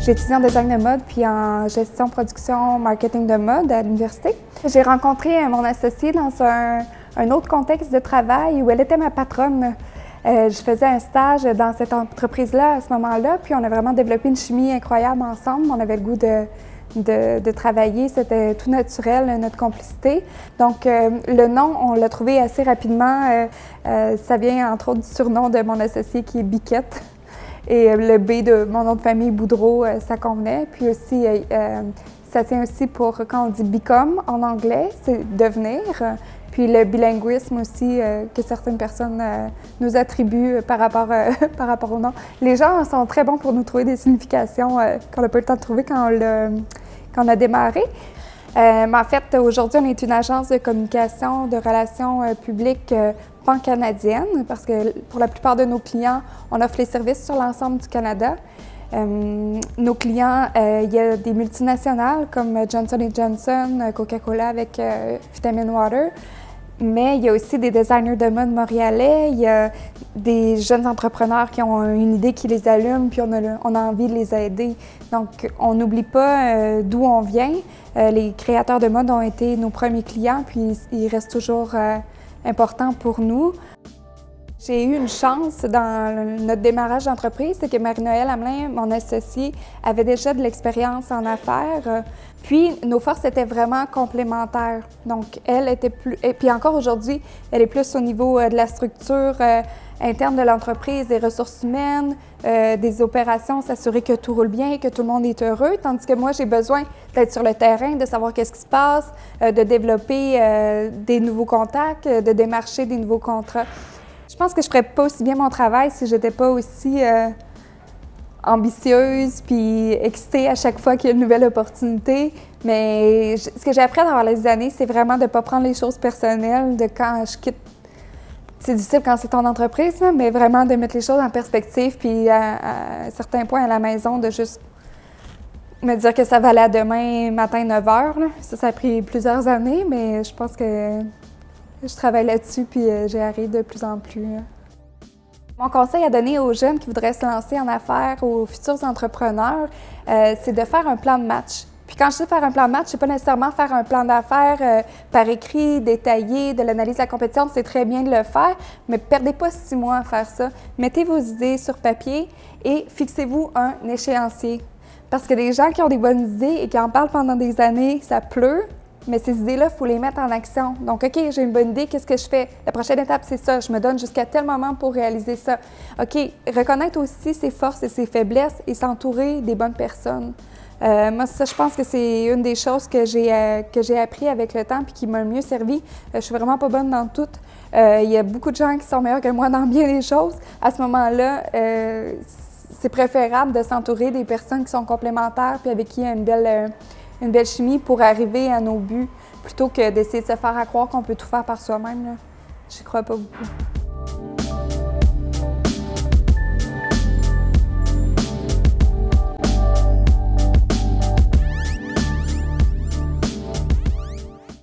J'ai étudié en design de mode puis en gestion, production, marketing de mode à l'université. J'ai rencontré mon associée dans un autre contexte de travail où elle était ma patronne. Je faisais un stage dans cette entreprise-là à ce moment-là, puis on a vraiment développé une chimie incroyable ensemble. On avait le goût de travailler, c'était tout naturel, notre complicité. Donc, le nom, on l'a trouvé assez rapidement. Ça vient entre autres du surnom de mon associé qui est Biquette. Et le B de mon nom de famille, Boudreau, ça convenait. Puis aussi, ça tient aussi pour, quand on dit become en anglais, c'est devenir. Puis le bilinguisme aussi, que certaines personnes nous attribuent par rapport au nom. Les gens sont très bons pour nous trouver des significations qu'on n'a pas eu le temps de trouver quand on a démarré. Mais en fait, aujourd'hui, on est une agence de communication, de relations publiques pan-canadienne, parce que pour la plupart de nos clients, on offre les services sur l'ensemble du Canada. Nos clients, il y a des multinationales comme Johnson & Johnson, Coca-Cola avec Vitamin Water, mais il y a aussi des designers de mode montréalais, il y a des jeunes entrepreneurs qui ont une idée qui les allume, puis on a envie de les aider. Donc, on n'oublie pas d'où on vient. Les créateurs de mode ont été nos premiers clients, puis ils restent toujours importants pour nous. J'ai eu une chance dans notre démarrage d'entreprise, c'est que Marie-Noëlle Hamelin, mon associée, avait déjà de l'expérience en affaires. Puis nos forces étaient vraiment complémentaires. Donc elle était plus... Et puis encore aujourd'hui, elle est plus au niveau de la structure interne de l'entreprise, des ressources humaines, des opérations, s'assurer que tout roule bien, que tout le monde est heureux. Tandis que moi, j'ai besoin d'être sur le terrain, de savoir qu'est-ce qui se passe, de développer des nouveaux contacts, de démarcher des nouveaux contrats. Je pense que je ne ferais pas aussi bien mon travail si je n'étais pas aussi ambitieuse puis excitée à chaque fois qu'il y a une nouvelle opportunité. Mais ce que j'ai appris à travers les années, c'est vraiment de ne pas prendre les choses personnelles, de quand je quitte. C'est difficile quand c'est ton entreprise, là, mais vraiment de mettre les choses en perspective puis à certains points à la maison, de juste me dire que ça va aller à demain matin 9 h. Là. Ça a pris plusieurs années, mais je pense que je travaille là-dessus, puis j'y arrive de plus en plus. Mon conseil à donner aux jeunes qui voudraient se lancer en affaires, aux futurs entrepreneurs, c'est de faire un plan de match. Puis quand je dis faire un plan de match, c'est pas nécessairement faire un plan d'affaires par écrit, détaillé, de l'analyse de la compétition, c'est très bien de le faire, mais perdez pas 6 mois à faire ça. Mettez vos idées sur papier et fixez-vous un échéancier. Parce que les gens qui ont des bonnes idées et qui en parlent pendant des années, ça pleut. Mais ces idées-là, il faut les mettre en action. Donc, OK, j'ai une bonne idée, qu'est-ce que je fais? La prochaine étape, c'est ça. Je me donne jusqu'à tel moment pour réaliser ça. OK, reconnaître aussi ses forces et ses faiblesses et s'entourer des bonnes personnes. Moi, ça, je pense que c'est une des choses que j'ai appris avec le temps puis qui m'a le mieux servi. Je suis vraiment pas bonne dans tout. Il y a beaucoup de gens qui sont meilleurs que moi dans bien des choses. À ce moment-là, c'est préférable de s'entourer des personnes qui sont complémentaires puis avec qui il y a une belle chimie pour arriver à nos buts, plutôt que d'essayer de se faire croire qu'on peut tout faire par soi-même. J'y crois pas beaucoup.